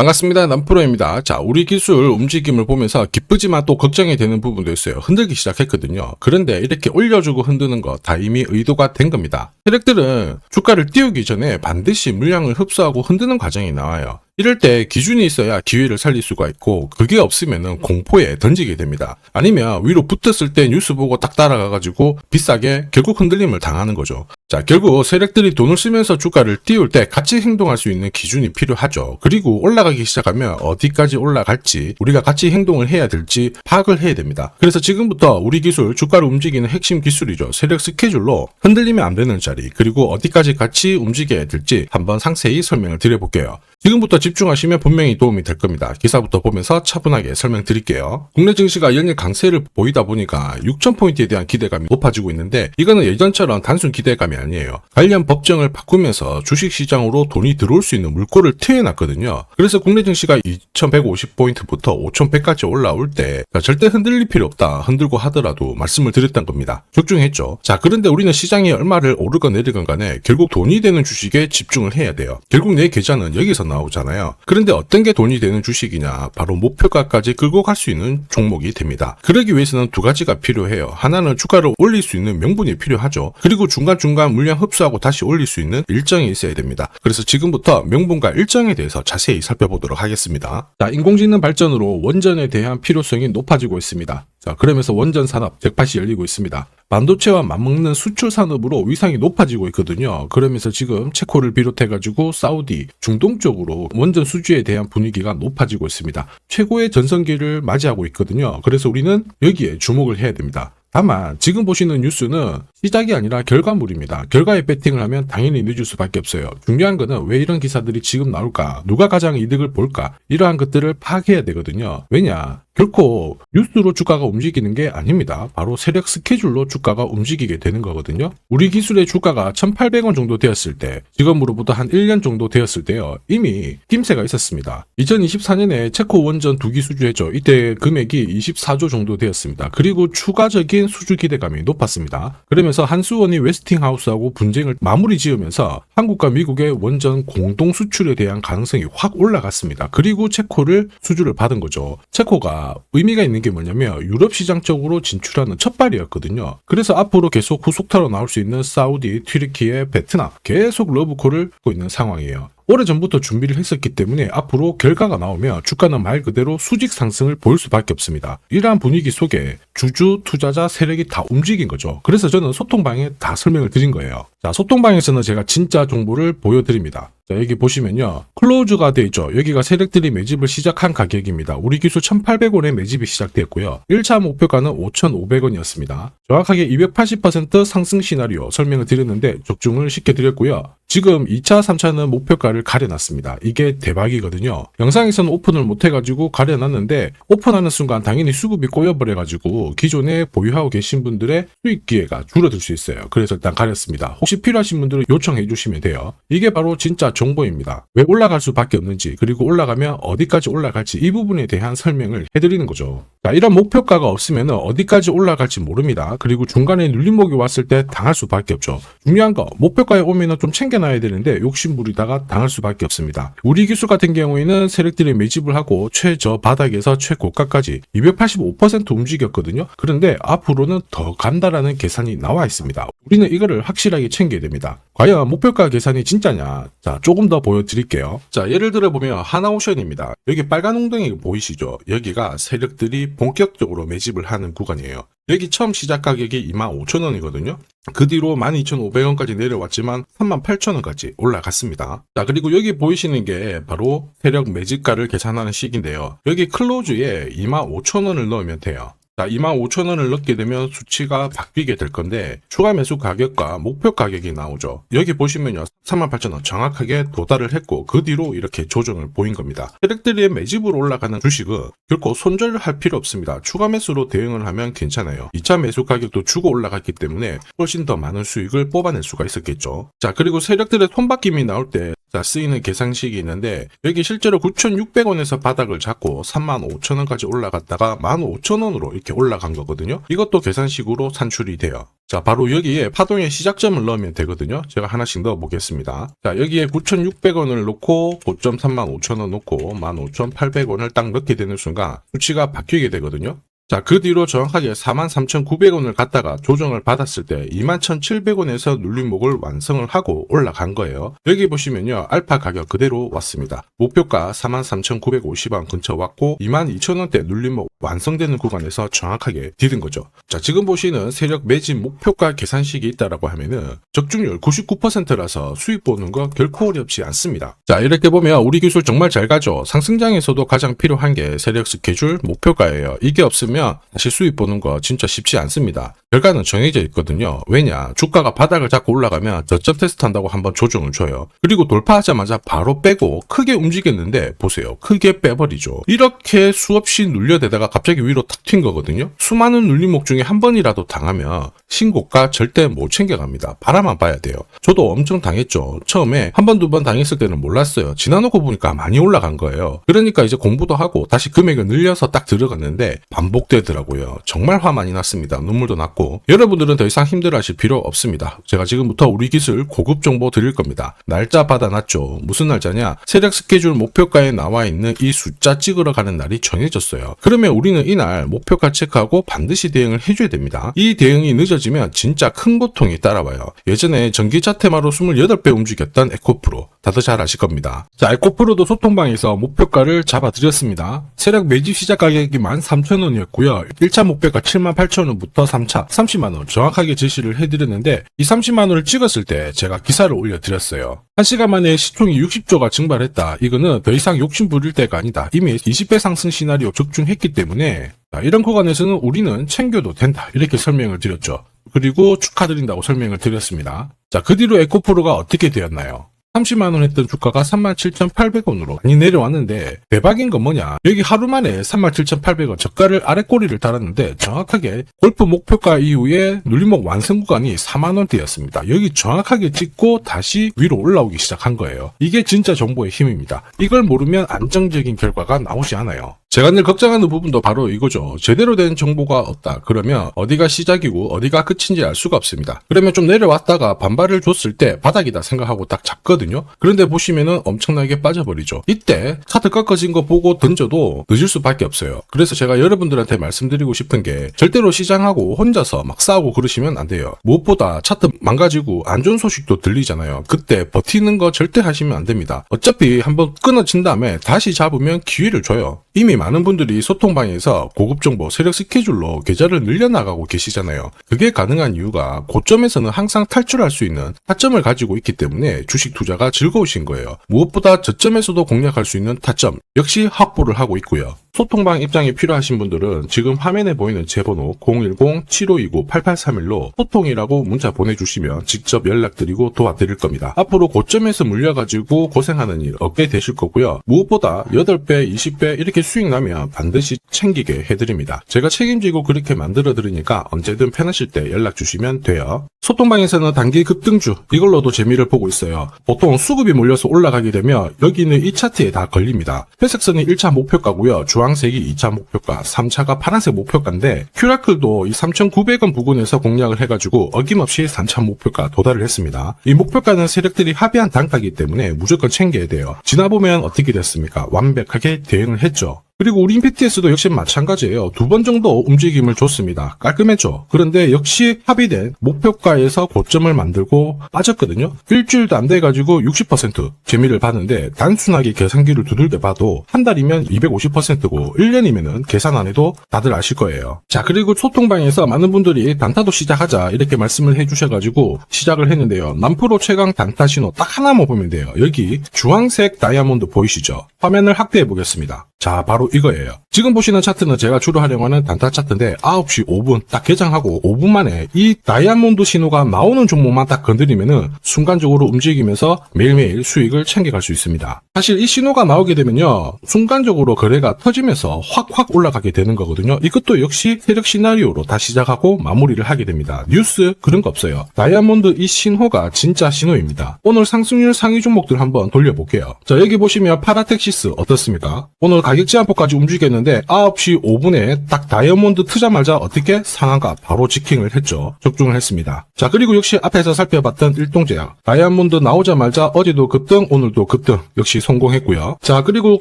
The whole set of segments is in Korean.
반갑습니다. 남프로입니다. 자, 우리 기술 움직임을 보면서 기쁘지만 또 걱정이 되는 부분도 있어요. 흔들기 시작했거든요. 그런데 이렇게 올려주고 흔드는 거 다 이미 의도가 된 겁니다. 세력들은 주가를 띄우기 전에 반드시 물량을 흡수하고 흔드는 과정이 나와요. 이럴 때 기준이 있어야 기회를 살릴 수가 있고, 그게 없으면 공포에 던지게 됩니다. 아니면 위로 붙었을 때 뉴스 보고 딱 따라가가지고 비싸게 결국 흔들림을 당하는 거죠. 자, 결국 세력들이 돈을 쓰면서 주가를 띄울 때 같이 행동할 수 있는 기준이 필요하죠. 그리고 올라가기 시작하면 어디까지 올라갈지, 우리가 같이 행동을 해야 될지 파악을 해야 됩니다. 그래서 지금부터 우리 기술, 주가를 움직이는 핵심 기술이죠. 세력 스케줄로 흔들리면 안 되는 자리, 그리고 어디까지 같이 움직여야 될지 한번 상세히 설명을 드려볼게요. 지금부터 집중하시면 분명히 도움이 될 겁니다. 기사부터 보면서 차분하게 설명드릴게요. 국내 증시가 연일 강세를 보이다 보니까 6,000포인트에 대한 기대감이 높아지고 있는데, 이거는 예전처럼 단순 기대감이 아니에요. 관련 법정을 바꾸면서 주식시장으로 돈이 들어올 수 있는 물꼬를 트여놨거든요. 그래서 국내 증시가 2,150포인트부터 5,100까지 올라올 때 절대 흔들릴 필요 없다, 흔들고 하더라도 말씀을 드렸던 겁니다. 적중했죠. 자, 그런데 우리는 시장이 얼마를 오르건 내리건 간에 결국 돈이 되는 주식에 집중을 해야 돼요. 결국 내 계좌는 여기서 나오잖아요. 그런데 어떤 게 돈이 되는 주식이냐? 바로 목표가까지 끌고 갈 수 있는 종목이 됩니다. 그러기 위해서는 두 가지가 필요해요. 하나는 주가를 올릴 수 있는 명분이 필요하죠. 그리고 중간중간 물량 흡수하고 다시 올릴 수 있는 일정이 있어야 됩니다. 그래서 지금부터 명분과 일정에 대해서 자세히 살펴보도록 하겠습니다. 자, 인공지능 발전으로 원전에 대한 필요성이 높아지고 있습니다. 자, 그러면서 원전 산업 잭팟이 열리고 있습니다. 반도체와 맞먹는 수출 산업으로 위상이 높아지고 있거든요. 그러면서 지금 체코를 비롯해가지고 사우디, 중동 쪽으로 원전 수주에 대한 분위기가 높아지고 있습니다. 최고의 전성기를 맞이하고 있거든요. 그래서 우리는 여기에 주목을 해야 됩니다. 다만 지금 보시는 뉴스는 시작이 아니라 결과물입니다. 결과에 배팅을 하면 당연히 늦을 수밖에 없어요. 중요한 거는 왜 이런 기사들이 지금 나올까? 누가 가장 이득을 볼까? 이러한 것들을 파악해야 되거든요. 왜냐? 결코 뉴스로 주가가 움직이는 게 아닙니다. 바로 세력 스케줄로 주가가 움직이게 되는 거거든요. 우리 기술의 주가가 1,800원 정도 되었을 때, 지금으로부터 한 1년 정도 되었을 때요, 이미 힘세가 있었습니다. 2024년에 체코 원전 2기 수주했죠. 이때 금액이 24조 정도 되었습니다. 그리고 추가적인 수주 기대감이 높았습니다. 그러면서 한수원이 웨스팅하우스하고 분쟁을 마무리 지으면서 한국과 미국의 원전 공동 수출에 대한 가능성이 확 올라갔습니다. 그리고 체코를 수주를 받은 거죠. 체코가 의미가 있는 게 뭐냐면 유럽 시장 쪽으로 진출하는 첫발이었거든요. 그래서 앞으로 계속 후속타로 나올 수 있는 사우디, 튀르키예, 베트남 계속 러브콜을 하고 있는 상황이에요. 오래전부터 준비를 했었기 때문에 앞으로 결과가 나오면 주가는 말 그대로 수직 상승을 보일 수밖에 없습니다. 이러한 분위기 속에 주주, 투자자, 세력이 다 움직인 거죠. 그래서 저는 소통방에 다 설명을 드린 거예요. 자, 소통방에서는 제가 진짜 정보를 보여드립니다. 자, 여기 보시면요, 클로즈가 되어 있죠. 여기가 세력들이 매집을 시작한 가격입니다. 우리 기술 1,800원에 매집이 시작됐고요. 1차 목표가는 5,500원이었습니다. 정확하게 280% 상승 시나리오 설명을 드렸는데 적중을 시켜드렸고요. 지금 2차, 3차는 목표가를 가려놨습니다. 이게 대박이거든요. 영상에서는 오픈을 못해가지고 가려놨는데, 오픈하는 순간 당연히 수급이 꼬여버려가지고 기존에 보유하고 계신 분들의 수익 기회가 줄어들 수 있어요. 그래서 일단 가렸습니다. 혹시 필요하신 분들은 요청해 주시면 돼요. 이게 바로 진짜 정보입니다. 왜 올라갈 수밖에 없는지, 그리고 올라가면 어디까지 올라갈지, 이 부분에 대한 설명을 해드리는 거죠. 자, 이런 목표가가 없으면 어디까지 올라갈지 모릅니다. 그리고 중간에 눌림목이 왔을 때 당할 수밖에 없죠. 중요한 거, 목표가에 오면 좀 챙겨놔야 되는데 욕심 부리다가 당할 수밖에 없습니다. 우리 기술 같은 경우에는 세력들이 매집을 하고 최저 바닥에서 최고가까지 285% 움직였거든요. 그런데 앞으로는 더 간다라는 계산이 나와 있습니다. 우리는 이거를 확실하게 챙겨야 됩니다. 과연 목표가 계산이 진짜냐? 자, 조금 더 보여드릴게요. 자, 예를 들어 보면 하나오션입니다. 여기 빨간 웅덩이 보이시죠? 여기가 세력들이 본격적으로 매집을 하는 구간이에요. 여기 처음 시작 가격이 25,000원이거든요. 그 뒤로 12,500원까지 내려왔지만 38,000원까지 올라갔습니다. 자, 그리고 여기 보이시는 게 바로 세력 매집가를 계산하는 식인데요. 여기 클로즈에 25,000원을 넣으면 돼요. 자, 25,000원을 넣게 되면 수치가 바뀌게 될 건데, 추가 매수 가격과 목표 가격이 나오죠. 여기 보시면요, 38,000원 정확하게 도달을 했고, 그 뒤로 이렇게 조정을 보인 겁니다. 세력들이 매집으로 올라가는 주식은 결코 손절할 필요 없습니다. 추가 매수로 대응을 하면 괜찮아요. 2차 매수 가격도 주고 올라갔기 때문에 훨씬 더 많은 수익을 뽑아낼 수가 있었겠죠. 자, 그리고 세력들의 손바뀜이 나올 때 자, 쓰이는 계산식이 있는데 여기 실제로 9,600원에서 바닥을 잡고 35,000원까지 올라갔다가 15,000원으로 이렇게 올라간 거거든요. 이것도 계산식으로 산출이 돼요. 자, 바로 여기에 파동의 시작점을 넣으면 되거든요. 제가 하나씩 넣어 보겠습니다. 자, 여기에 9,600원을 놓고 고점 35,000원 놓고 15,800원을 딱 넣게 되는 순간 수치가 바뀌게 되거든요. 자, 그 뒤로 정확하게 43,900원을 갖다가 조정을 받았을 때 21,700원에서 눌림목을 완성을 하고 올라간 거예요. 여기 보시면요, 알파 가격 그대로 왔습니다. 목표가 43,950원 근처 왔고 22,000원대 눌림목 완성되는 구간에서 정확하게 디딘 거죠. 자, 지금 보시는 세력 매집 목표가 계산식이 있다라고 하면은 적중률 99%라서 수익 보는 거 결코 어렵지 않습니다. 자, 이렇게 보면 우리 기술 정말 잘 가죠. 상승장에서도 가장 필요한 게 세력 스케줄 목표가예요. 이게 없으면 다시 수익 보는 거 진짜 쉽지 않습니다. 결과는 정해져 있거든요. 왜냐? 주가가 바닥을 잡고 올라가면 저점 테스트 한다고 한번 조정을 줘요. 그리고 돌파하자마자 바로 빼고 크게 움직였는데 보세요. 크게 빼버리죠. 이렇게 수없이 눌려대다가 갑자기 위로 탁 튄 거거든요. 수많은 눌림목 중에 한 번이라도 당하면 신고가 절대 못 챙겨갑니다. 바라만 봐야 돼요. 저도 엄청 당했죠. 처음에 한 번, 두 번 당했을 때는 몰랐어요. 지나놓고 보니까 많이 올라간 거예요. 그러니까 이제 공부도 하고 다시 금액을 늘려서 딱 들어갔는데 반복되더라고요. 정말 화 많이 났습니다. 눈물도 났고. 여러분들은 더 이상 힘들어하실 필요 없습니다. 제가 지금부터 우리 기술 고급 정보 드릴 겁니다. 날짜 받아놨죠. 무슨 날짜냐? 세력 스케줄 목표가에 나와 있는 이 숫자 찍으러 가는 날이 정해졌어요. 그러면 우리는 이날 목표가 체크하고 반드시 대응을 해줘야 됩니다. 이 대응이 늦어지면 진짜 큰 고통이 따라와요. 예전에 전기차 테마로 28배 움직였던 에코프로 다들 잘 아실 겁니다. 자, 에코프로도 소통방에서 목표가를 잡아드렸습니다. 세력 매집 시작 가격이 13,000원이었고요. 1차 목표가 78,000원부터 3차 30만원 정확하게 제시를 해드렸는데 이 30만원을 찍었을 때 제가 기사를 올려드렸어요. 1시간 만에 시총이 60조가 증발했다. 이거는 더 이상 욕심 부릴 때가 아니다. 이미 20배 상승 시나리오 적중했기 때문에 이런 구간에서는 우리는 챙겨도 된다. 이렇게 설명을 드렸죠. 그리고 축하드린다고 설명을 드렸습니다. 자, 그 뒤로 에코프로가 어떻게 되었나요? 30만원 했던 주가가 37,800원으로 많이 내려왔는데 대박인 건 뭐냐? 여기 하루 만에 37,800원 저가를 아래꼬리를 달았는데 정확하게 골프 목표가 이후에 눌림목 완성 구간이 4만원대였습니다. 여기 정확하게 찍고 다시 위로 올라오기 시작한 거예요. 이게 진짜 정보의 힘입니다. 이걸 모르면 안정적인 결과가 나오지 않아요. 제가 늘 걱정하는 부분도 바로 이거죠. 제대로 된 정보가 없다. 그러면 어디가 시작이고 어디가 끝인지 알 수가 없습니다. 그러면 좀 내려왔다가 반발을 줬을 때 바닥이다 생각하고 딱 잡거든요. 그런데 보시면은 엄청나게 빠져버리죠. 이때 차트 꺾어진 거 보고 던져도 늦을 수밖에 없어요. 그래서 제가 여러분들한테 말씀드리고 싶은 게 절대로 시장하고 혼자서 막 싸우고 그러시면 안 돼요. 무엇보다 차트 망가지고 안 좋은 소식도 들리잖아요. 그때 버티는 거 절대 하시면 안 됩니다. 어차피 한번 끊어진 다음에 다시 잡으면 기회를 줘요. 이미 많은 분들이 소통방에서 고급 정보 세력 스케줄로 계좌를 늘려나가고 계시잖아요. 그게 가능한 이유가 고점에서는 항상 탈출할 수 있는 타점을 가지고 있기 때문에 주식 투자가 즐거우신 거예요. 무엇보다 저점에서도 공략할 수 있는 타점 역시 확보를 하고 있고요. 소통방 입장이 필요하신 분들은 지금 화면에 보이는 제 번호 010-7529-8831로 소통이라고 문자 보내주시면 직접 연락드리고 도와드릴 겁니다. 앞으로 고점에서 물려가지고 고생하는 일 없게 되실 거고요. 무엇보다 8배, 20배 이렇게 수익 나면 반드시 챙기게 해드립니다. 제가 책임지고 그렇게 만들어드리니까 언제든 편하실 때 연락 주시면 돼요. 소통방에서는 단기 급등주 이걸로도 재미를 보고 있어요. 보통 수급이 몰려서 올라가게 되면 여기는 이 차트에 다 걸립니다. 회색선이 1차 목표가고요. 주황색이 2차 목표가, 3차가 파란색 목표가인데 큐라클도 이 3,900원 부근에서 공략을 해가지고 어김없이 3차 목표가 도달을 했습니다. 이 목표가는 세력들이 합의한 단가이기 때문에 무조건 챙겨야 돼요. 지나보면 어떻게 됐습니까? 완벽하게 대응을 했죠. 그리고 우리 임팩트에서도 역시 마찬가지예요. 2번 정도 움직임을 줬습니다. 깔끔했죠. 그런데 역시 합의된 목표가에서 고점을 만들고 빠졌거든요. 일주일도 안 돼가지고 60% 재미를 봤는데 단순하게 계산기를 두들겨 봐도 한 달이면 250%고 1년이면은 계산 안 해도 다들 아실 거예요. 자, 그리고 소통방에서 많은 분들이 단타도 시작하자 이렇게 말씀을 해주셔가지고 시작을 했는데요. 남프로 최강 단타 신호 딱 하나만 보면 돼요. 여기 주황색 다이아몬드 보이시죠? 화면을 확대해 보겠습니다. 자, 바로 이거예요. 지금 보시는 차트는 제가 주로 활용하는 단타 차트인데 9시 5분 딱 개장하고 5분 만에 이 다이아몬드 신호가 나오는 종목만 딱 건드리면은 순간적으로 움직이면서 매일매일 수익을 챙겨갈 수 있습니다. 사실 이 신호가 나오게 되면요, 순간적으로 거래가 터지면서 확 올라가게 되는 거거든요. 이것도 역시 세력 시나리오로 다 시작하고 마무리를 하게 됩니다. 뉴스 그런 거 없어요. 다이아몬드 이 신호가 진짜 신호입니다. 오늘 상승률 상위 종목들 한번 돌려볼게요. 자, 여기 보시면 파라텍시스 어떻습니까? 오늘 가격 제한폭까지 움직였는데 9시 5분에 딱 다이아몬드 트자마자 어떻게 상한가 바로 지킹을 했죠. 적중을 했습니다. 자, 그리고 역시 앞에서 살펴봤던 일동제약 다이아몬드 나오자마자 어제도 급등 오늘도 급등 역시 성공했고요. 자, 그리고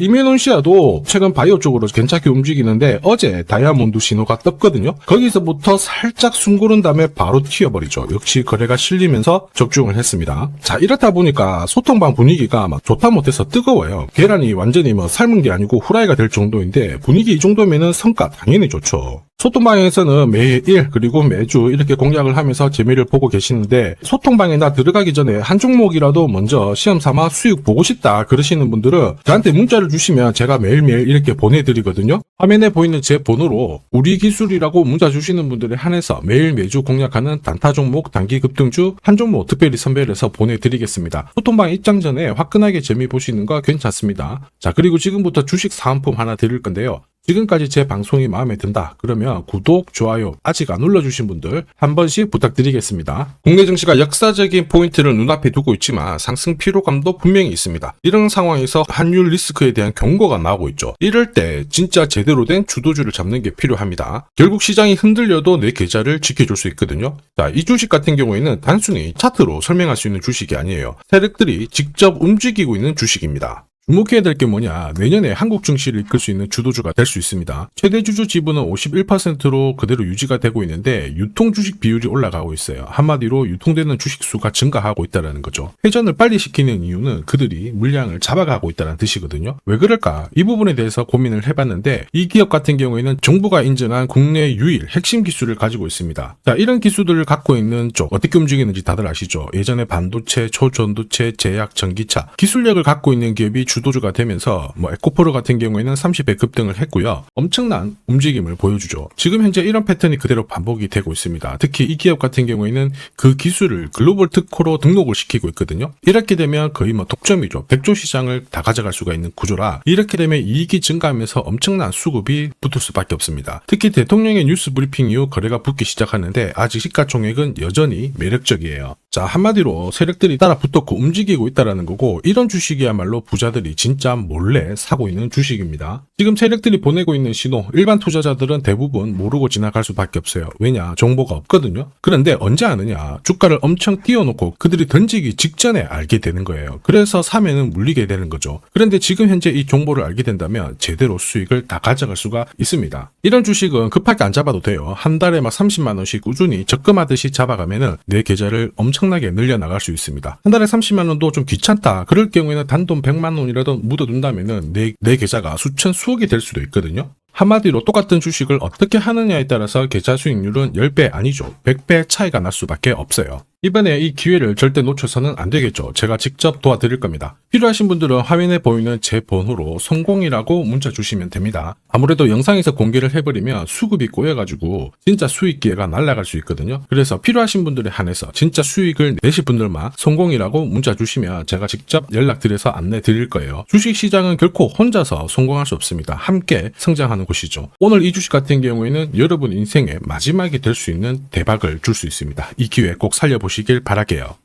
이메논시아도 최근 바이오 쪽으로 괜찮게 움직이는데 어제 다이아몬드 신호가 떴거든요. 거기서부터 살짝 숨고른 다음에 바로 튀어버리죠. 역시 거래가 실리면서 적중을 했습니다. 자, 이렇다 보니까 소통방 분위기가 막 좋다 못해서 뜨거워요. 계란이 완전히 뭐 삶은 게 아니고 후라이가 될 정도인데 분위기 이 정도면은 성과 당연히 좋죠. 소통방에서는 매일 그리고 매주 이렇게 공략을 하면서 재미를 보고 계시는데 소통방에 나 들어가기 전에 한 종목이라도 먼저 시험 삼아 수익 보고 싶다 그러시는 분들은 저한테 문자를 주시면 제가 매일매일 이렇게 보내드리거든요. 화면에 보이는 제 번호로 우리 기술이라고 문자 주시는 분들에 한해서 매일 매주 공략하는 단타 종목 단기 급등주 한 종목 특별히 선별해서 보내드리겠습니다. 소통방 입장 전에 화끈하게 재미 보시는 거 괜찮습니다. 자, 그리고 지금부터 주식 사은품 하나 드릴 건데요. 지금까지 제 방송이 마음에 든다 그러면 구독, 좋아요 아직 안 눌러주신 분들 한 번씩 부탁드리겠습니다. 국내 증시가 역사적인 포인트를 눈앞에 두고 있지만 상승 피로감도 분명히 있습니다. 이런 상황에서 환율 리스크에 대한 경고가 나오고 있죠. 이럴 때 진짜 제대로 된 주도주를 잡는 게 필요합니다. 결국 시장이 흔들려도 내 계좌를 지켜줄 수 있거든요. 자, 이 주식 같은 경우에는 단순히 차트로 설명할 수 있는 주식이 아니에요. 세력들이 직접 움직이고 있는 주식입니다. 주목해야 될 게 뭐냐, 내년에 한국 증시를 이끌 수 있는 주도주가 될 수 있습니다. 최대 주주 지분은 51%로 그대로 유지가 되고 있는데 유통 주식 비율이 올라가고 있어요. 한마디로 유통되는 주식 수가 증가하고 있다는 거죠. 회전을 빨리 시키는 이유는 그들이 물량을 잡아가고 있다는 뜻이거든요. 왜 그럴까? 이 부분에 대해서 고민을 해봤는데 이 기업 같은 경우에는 정부가 인정한 국내 유일 핵심 기술을 가지고 있습니다. 자, 이런 기술들을 갖고 있는 쪽 어떻게 움직이는지 다들 아시죠? 예전에 반도체, 초전도체, 제약, 전기차 기술력을 갖고 있는 기업이 주도주가 되면서 에코프로 같은 경우에는 30배 급등을 했고요. 엄청난 움직임을 보여주죠. 지금 현재 이런 패턴이 그대로 반복이 되고 있습니다. 특히 이 기업 같은 경우에는 그 기술을 글로벌 특허로 등록을 시키고 있거든요. 이렇게 되면 거의 독점이죠. 100조 시장을 다 가져갈 수가 있는 구조라 이렇게 되면 이익이 증가하면서 엄청난 수급이 붙을 수밖에 없습니다. 특히 대통령의 뉴스 브리핑 이후 거래가 붙기 시작하는데 아직 시가총액은 여전히 매력적이에요. 자, 한마디로 세력들이 따라 붙었고 움직이고 있다는 거고 이런 주식이야말로 부자들이 진짜 몰래 사고 있는 주식입니다. 지금 세력들이 보내고 있는 신호 일반 투자자들은 대부분 모르고 지나갈 수밖에 없어요. 왜냐? 정보가 없거든요. 그런데 언제 아느냐? 주가를 엄청 띄워놓고 그들이 던지기 직전에 알게 되는 거예요. 그래서 사면은 물리게 되는 거죠. 그런데 지금 현재 이 정보를 알게 된다면 제대로 수익을 다 가져갈 수가 있습니다. 이런 주식은 급하게 안 잡아도 돼요. 한 달에 30만 원씩 꾸준히 적금하듯이 잡아가면은 내 계좌를 엄청나게 늘려나갈 수 있습니다. 한 달에 30만 원도 좀 귀찮다. 그럴 경우에는 단돈 100만 원이라도 묻어둔다면은 내 계좌가 수천 수억이 될 수도 있거든요. 한마디로 똑같은 주식을 어떻게 하느냐에 따라서 계좌 수익률은 10배 아니죠. 100배 차이가 날 수밖에 없어요. 이번에 이 기회를 절대 놓쳐서는 안 되겠죠. 제가 직접 도와드릴 겁니다. 필요하신 분들은 화면에 보이는 제 번호로 성공이라고 문자 주시면 됩니다. 아무래도 영상에서 공개를 해버리면 수급이 꼬여가지고 진짜 수익 기회가 날아갈 수 있거든요. 그래서 필요하신 분들에 한해서 진짜 수익을 내실 분들만 성공이라고 문자 주시면 제가 직접 연락드려서 안내 드릴 거예요. 주식시장은 결코 혼자서 성공할 수 없습니다. 함께 성장하는 곳이죠. 오늘 이 주식 같은 경우에는 여러분 인생의 마지막이 될 수 있는 대박을 줄 수 있습니다. 이 기회 꼭 살려보시길 바랄게요.